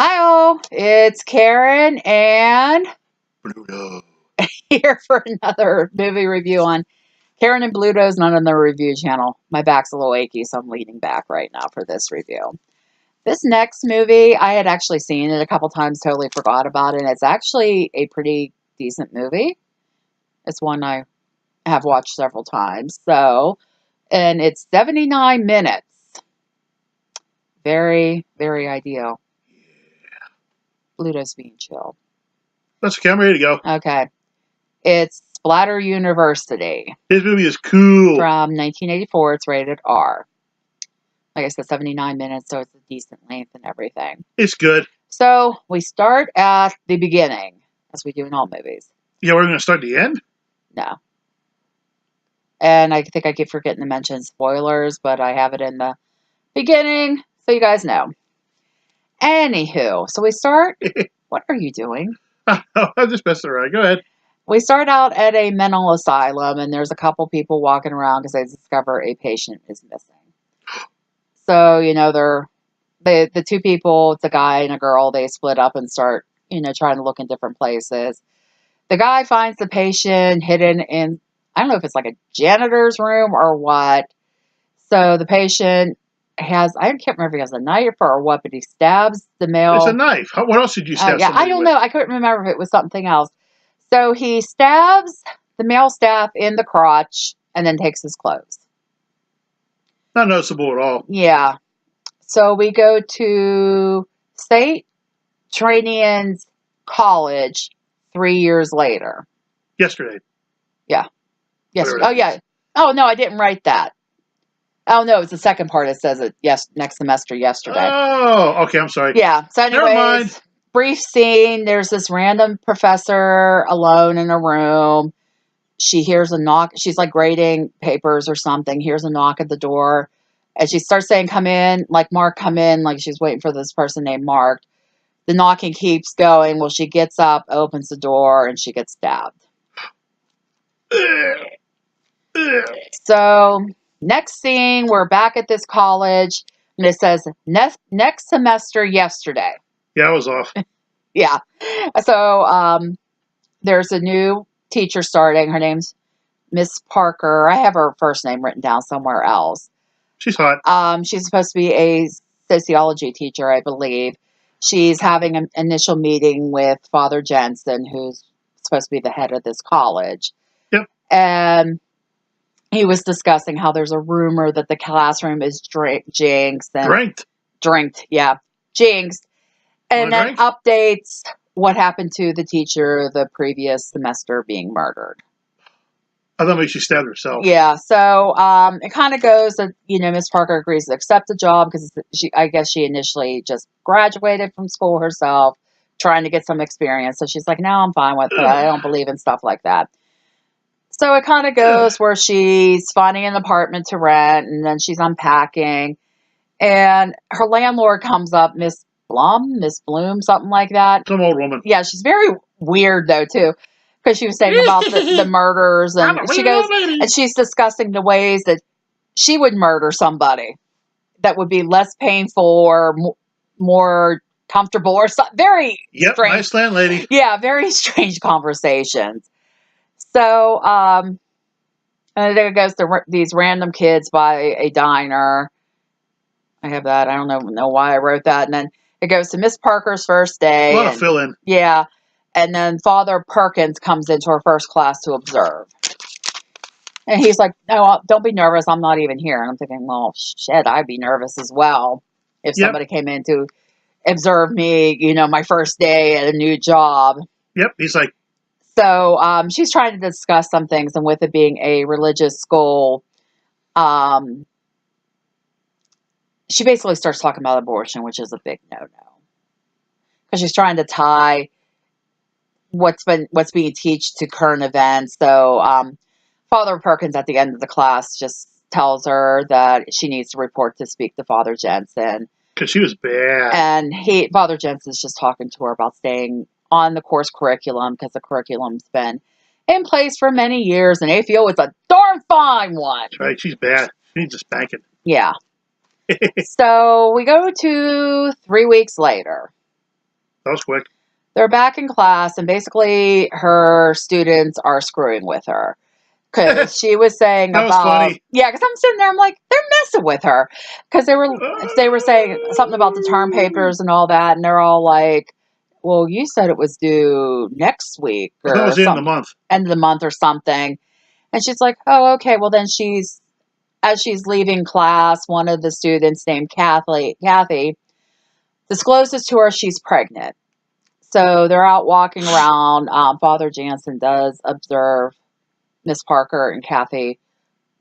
Hi-oh, it's Karen and Bluto. here for another movie review on Karen and Bluto's None on the Review channel. My back's a little achy, so I'm leaning back right now for this review. This next movie, I had actually seen it a couple times, totally forgot about it. It's actually a pretty decent movie. It's one I have watched several times. And it's 79 minutes. Very, very ideal. Bluto's being chill. That's okay. I'm ready to go. Okay. It's Splatter University. This movie is cool. From 1984. It's rated R. Like I said, 79 minutes, so it's a decent length and everything. It's good. So we start at the beginning, as we do in all movies. Yeah, we're going to start at the end? No. And I think I keep forgetting to mention spoilers, but I have it in the beginning, so you guys know. Anywho, so we start... What are you doing? I'm just messing around. Go ahead. We start out at a mental asylum, and there's a couple people walking around because they discover a patient is missing. So, you know, the two people, it's a guy and a girl, they split up and start, trying to look in different places. The guy finds the patient hidden in, I don't know if it's like a janitor's room or what. So the patient has, I can't remember if he has a knife or what, but he stabs the male. It's a knife. What else did you stab Yeah, I don't know. I couldn't remember if it was something else. So he stabs the male staff in the crotch and then takes his clothes. Not noticeable at all. Yeah. So we go to St. Trinian's College 3 years later. Yesterday. Yeah. Yes. Oh, yeah. Oh, no, I didn't write that. Oh, no, it's the second part. It says it next semester yesterday. Oh, okay. I'm sorry. Yeah. So anyways, never mind. Brief scene. There's this random professor alone in a room. She hears a knock. She's like grading papers or something. Hears a knock at the door. And she starts saying, come in, like, Mark, come in. Like, she's waiting for this person named Mark. The knocking keeps going. Well, she gets up, opens the door, and she gets stabbed. So, next scene, we're back at this college. And it says, next semester yesterday. Yeah, I was off. Yeah. So, there's a new teacher starting. Her name's Miss Parker. I have her first name written down somewhere else. She's hot. She's supposed to be a sociology teacher, I believe. She's having an initial meeting with Father Jensen, who's supposed to be the head of this college. Yep. And he was discussing how there's a rumor that the classroom is jinxed. Drinked, yeah. Jinxed. And then updates what happened to the teacher the previous semester being murdered. I thought maybe she stabbed herself. Yeah, so it kind of goes that, Miss Parker agrees to accept the job because I guess she initially just graduated from school herself, trying to get some experience. So she's like, no, I'm fine with it. I don't believe in stuff like that. So it kind of goes where she's finding an apartment to rent, and then she's unpacking. And her landlord comes up, Miss Bloom, something like that. Some old woman. Yeah, she's very weird, though, too. Because she was saying about the murders, and she goes, and she's discussing the ways that she would murder somebody that would be less painful or more comfortable or something. Very strange. Nice landlady. Yeah, very strange conversations. So, and there goes these random kids by a diner. I have that. I don't know why I wrote that. And then it goes to Miss Parker's first day. A lot of fill-in. Yeah. And then Father Perkins comes into her first class to observe. And he's like, no, don't be nervous. I'm not even here. And I'm thinking, well, shit, I'd be nervous as well if somebody came in to observe me, my first day at a new job. Yep. He's like. So she's trying to discuss some things. And with it being a religious school, she basically starts talking about abortion, which is a big no-no. Because she's trying to tie what's being taught to current events. So Father Perkins at the end of the class just tells her that she needs to report to speak to Father Jensen. Because she was bad. And Father Jensen's just talking to her about staying on the course curriculum because the curriculum's been in place for many years, and they feel it's a darn fine one. That's right. She's bad. She needs a spanking. Yeah. So we go to 3 weeks later. That was quick. They're back in class, and basically her students are screwing with her. Because she was saying That was about, funny. yeah, because I'm sitting there, I'm like, they're messing with her. Because they were saying something about the term papers and all that, and they're all like, well, you said it was due next week That or was the end of something, the month. end of the month or something. And she's like, oh, okay. Well, then as she's leaving class, one of the students named Kathy discloses to her she's pregnant. So they're out walking around. Father Jansen does observe Miss Parker and Kathy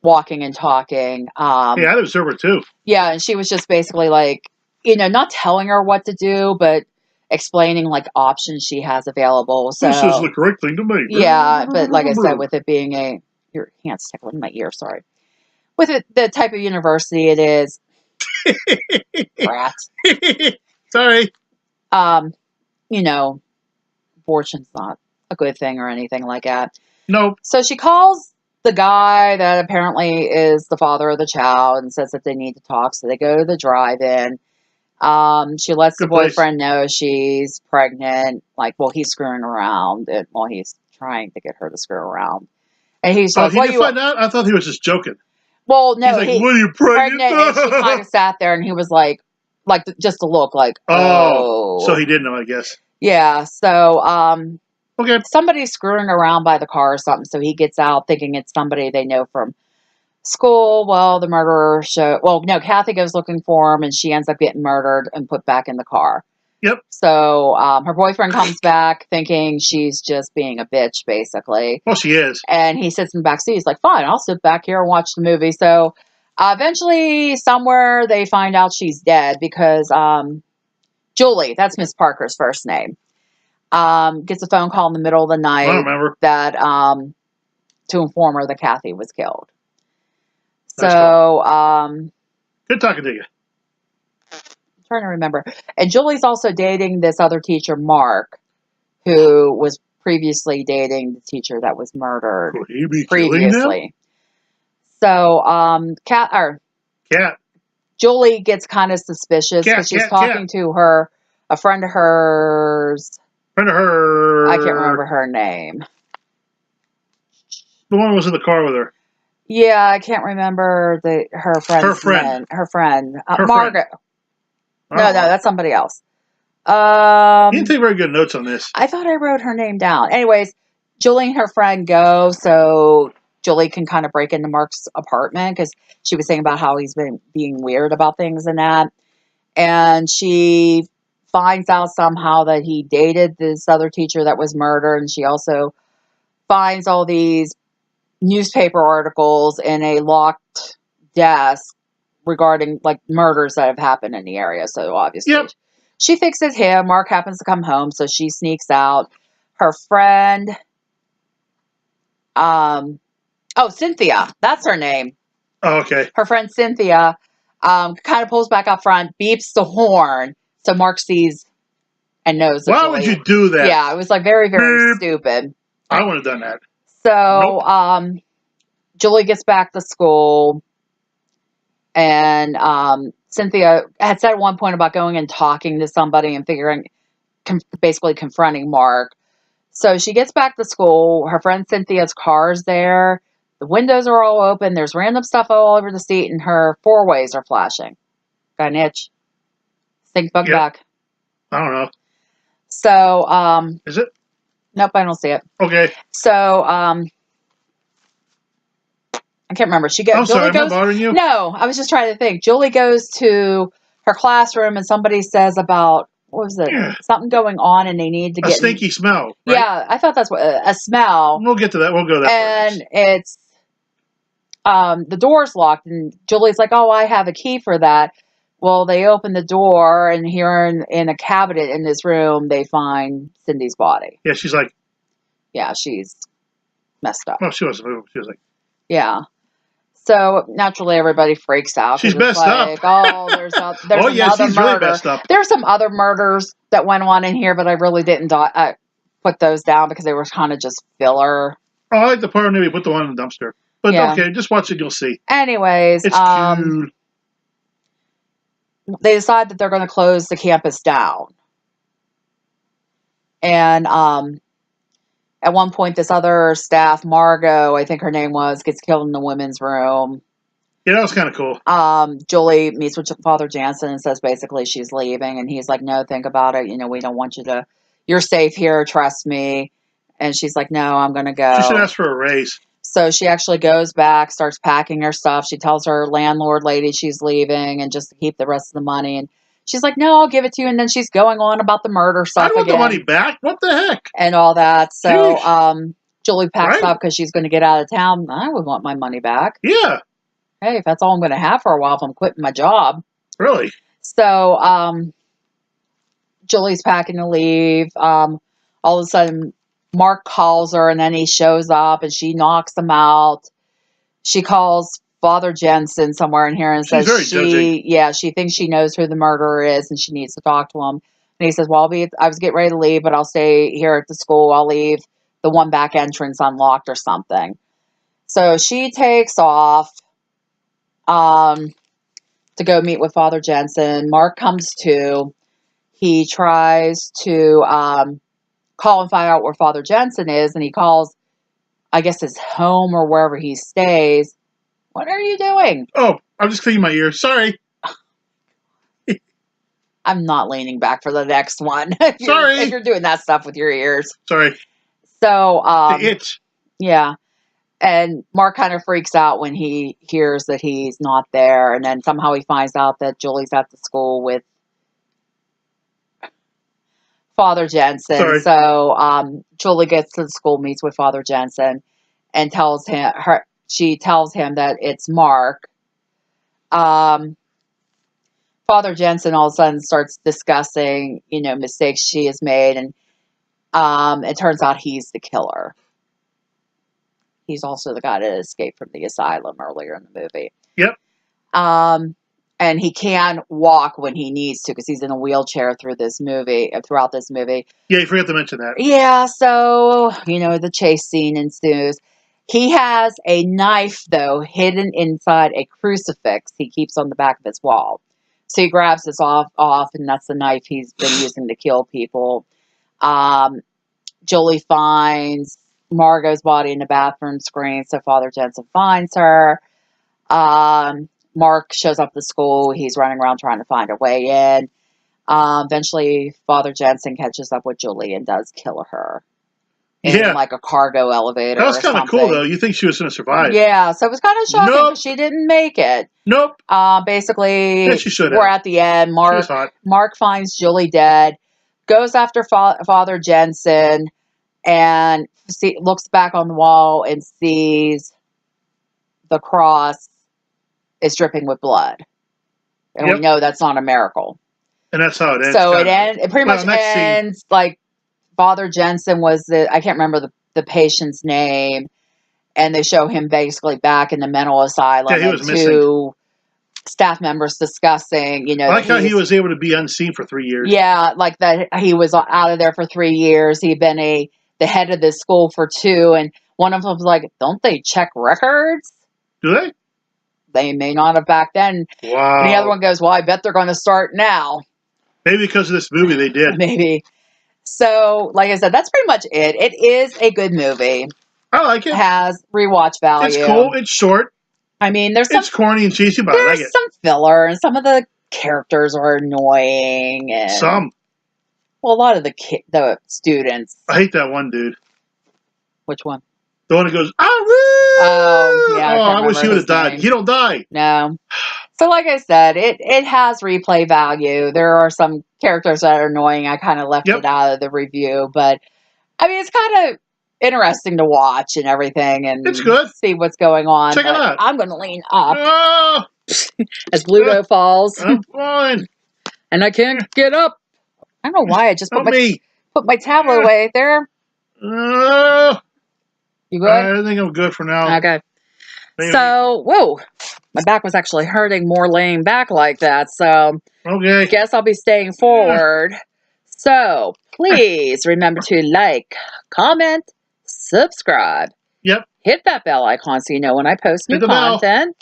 walking and talking. Yeah, I'd observe her too. Yeah, and she was just basically like, not telling her what to do, but explaining like options she has available. So This is the correct thing to make. yeah, but like I said, with it being your hand's tickling my ear, sorry. With it, the type of university it is, brat. Sorry. Abortion's not a good thing or anything like that. Nope. So she calls the guy that apparently is the father of the child and says that they need to talk. So they go to the drive-in. She lets the boyfriend know she's pregnant. Like, well, he's screwing around. He's trying to get her to screw around. And he's like, he didn't find out? I thought he was just joking. Well, no. He's like, what are you pregnant? And she kind of sat there and he was like just a look like, oh. So he didn't know, I guess. Yeah. So, okay. Somebody's screwing around by the car or something. So he gets out thinking it's somebody they know from school. Well, the murderer Kathy goes looking for him and she ends up getting murdered and put back in the car. Yep. So her boyfriend comes back thinking she's just being a bitch, basically. Well, she is. And he sits in the back seat. He's like, fine, I'll sit back here and watch the movie. So eventually somewhere they find out she's dead because Julie, that's Miss Parker's first name, gets a phone call in the middle of the night. I don't remember. That to inform her that Kathy was killed. Nice so good talking to you. I'm trying to remember. And Julie's also dating this other teacher, Mark, who was previously dating the teacher that was murdered Could he be previously. So Cat. Julie gets kind of suspicious because she's talking to a friend of hers. I can't remember her name. The one who was in the car with her. Yeah, I can't remember her friend. Margaret. No, that's somebody else. You didn't take very good notes on this. I thought I wrote her name down. Anyways, Julie and her friend go so Julie can kind of break into Mark's apartment because she was saying about how he's been being weird about things and that. And she finds out somehow that he dated this other teacher that was murdered. And she also finds all these newspaper articles in a locked desk regarding like murders that have happened in the area. So obviously she thinks it's him. Mark happens to come home. So she sneaks out. Her friend, Cynthia, that's her name. Oh, okay. Her friend Cynthia kind of pulls back up front, beeps the horn. So Mark sees and knows. Why would you do that? Yeah, it was like very, very stupid. I would have done that. So, nope. Julie gets back to school, and Cynthia had said at one point about going and talking to somebody and basically confronting Mark. So she gets back to school. Her friend Cynthia's car's there. The windows are all open. There's random stuff all over the seat, and her four-ways are flashing. Got an itch. Stink bug back. I don't know. So, is it? Nope, I don't see it. Okay. So, I can't remember. I'm sorry, am I bothering you? No, I was just trying to think. Julie goes to her classroom and somebody says about, what was it? Something going on and they need to get... A stinky smell. Right? Yeah, I thought that's what... A smell. We'll get to that. We'll go to that. And it's... the door's locked and Julie's like, oh, I have a key for that. Well, they open the door and here in a cabinet in this room, they find Cindy's body. Yeah, she's like... Yeah, she's messed up. Oh, she wasn't moving. She was like... Yeah. So naturally, everybody freaks out. She's messed up. Oh, there's another murder. Really messed up. There's some other murders that went on in here, but I really didn't put those down because they were kind of just filler. Oh, I like the part where we put the one in the dumpster. But okay, just watch it. You'll see. Anyways, it's cute. They decide that they're going to close the campus down. And at one point, this other staff, Margot, I think her name was, gets killed in the women's room. Yeah, that was kind of cool. Julie meets with Father Jansen and says basically she's leaving. And he's like, no, think about it. You know, we don't want you to, you're safe here. Trust me. And she's like, no, I'm going to go. She should ask for a raise. So she actually goes back, starts packing her stuff. She tells her landlord lady she's leaving and just to keep the rest of the money. And she's like, no, I'll give it to you. And then she's going on about the murder stuff I want the money back. What the heck? And all that. So Julie packs Right? up because she's going to get out of town. I would want my money back. Yeah. Hey, if that's all I'm going to have for a while, if I'm quitting my job. Really? So Julie's packing to leave. All of a sudden, Mark calls her, and then he shows up, and she knocks him out. She calls Father Jensen somewhere in here and says she thinks she knows who the murderer is, and she needs to talk to him. And he says, well, I was getting ready to leave, but I'll stay here at the school. I'll leave the one back entrance unlocked or something. So she takes off to go meet with Father Jensen. Mark comes to. He tries to call and find out where Father Jensen is, and he calls, I guess, his home or wherever he stays. What are you doing? Oh, I'm just cleaning my ears. Sorry. I'm not leaning back for the next one. Sorry. If you're doing that stuff with your ears. Sorry. So, the itch. Yeah. And Mark kind of freaks out when he hears that he's not there. And then somehow he finds out that Julie's at the school with Father Jensen. Sorry. So Julie gets to the school, meets with Father Jensen, and she tells him that it's Mark. Father Jensen all of a sudden starts discussing, mistakes she has made, and it turns out he's the killer. He's also the guy that escaped from the asylum earlier in the movie. Yep. And he can walk when he needs to because he's in a wheelchair throughout this movie. Yeah, you forgot to mention that. Yeah, so, the chase scene ensues. He has a knife, though, hidden inside a crucifix he keeps on the back of his wall. So he grabs this off, and that's the knife he's been using to kill people. Julie finds Margot's body in the bathroom screen, so Father Jensen finds her. Mark shows up at the school. He's running around trying to find a way in. Eventually, Father Jensen catches up with Julie and does kill her in like a cargo elevator. That was kind of cool, though. You think she was going to survive? Yeah, so it was kind of shocking because she didn't make it. Nope. Basically, yeah, she should have. We're at the end. Mark finds Julie dead, goes after Father Jensen, and looks back on the wall and sees the cross is dripping with blood. And we know that's not a miracle. And that's how it ends. So it pretty much ends like Father Jensen was I can't remember the patient's name, and they show him basically back in the mental asylum. Yeah, he was missing. Two staff members discussing, I like how he was able to be unseen for 3 years. Yeah, like that he was out of there for 3 years. He'd been the head of the school for 2, and one of them was like, don't they check records? Do they? They may not have back then. Wow. And the other one goes, well, I bet they're going to start now. Maybe because of this movie they did. Maybe. So, like I said, that's pretty much it. It is a good movie. I like it. It has rewatch value. It's cool. It's short. I mean, it's corny and cheesy, but I like it. There's some filler, and some of the characters are annoying. And, well, a lot of the students. I hate that one dude. Which one? The one that goes, ah, woo! Oh, yeah. I wish he would have died. He don't die. No. So, like I said, it has replay value. There are some characters that are annoying. I kind of left it out of the review, but I mean, it's kind of interesting to watch and everything, and it's good. See what's going on. Check it out. I'm going to lean up as Bluto falls. I'm fine, and I can't get up. I don't know why I just put my tablet away there. You good? I think I'm good for now. Okay. Maybe. So, whoa, my back was actually hurting more laying back like that. So, okay. Guess I'll be staying forward. So, please remember to like, comment, subscribe. Yep. Hit that bell icon so you know when I post new content.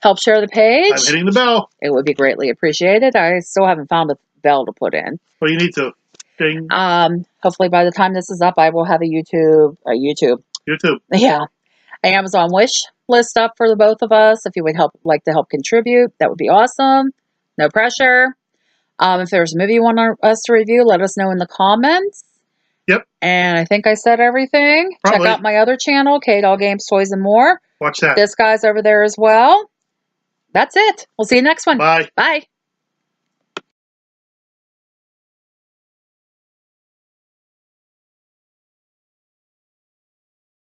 Help share the page. I'm hitting the bell. It would be greatly appreciated. I still haven't found a bell to put in. Well, you need to. Ding. Hopefully by the time this is up, I will have a YouTube. Yeah. Amazon wish list up for the both of us. If you would like to help contribute, that would be awesome. No pressure. If there's a movie you want us to review, let us know in the comments. Yep. And I think I said everything. Probably. Check out my other channel, K-Doll Games, Toys, and More. Watch that. This guy's over there as well. That's it. We'll see you next one. Bye. Bye.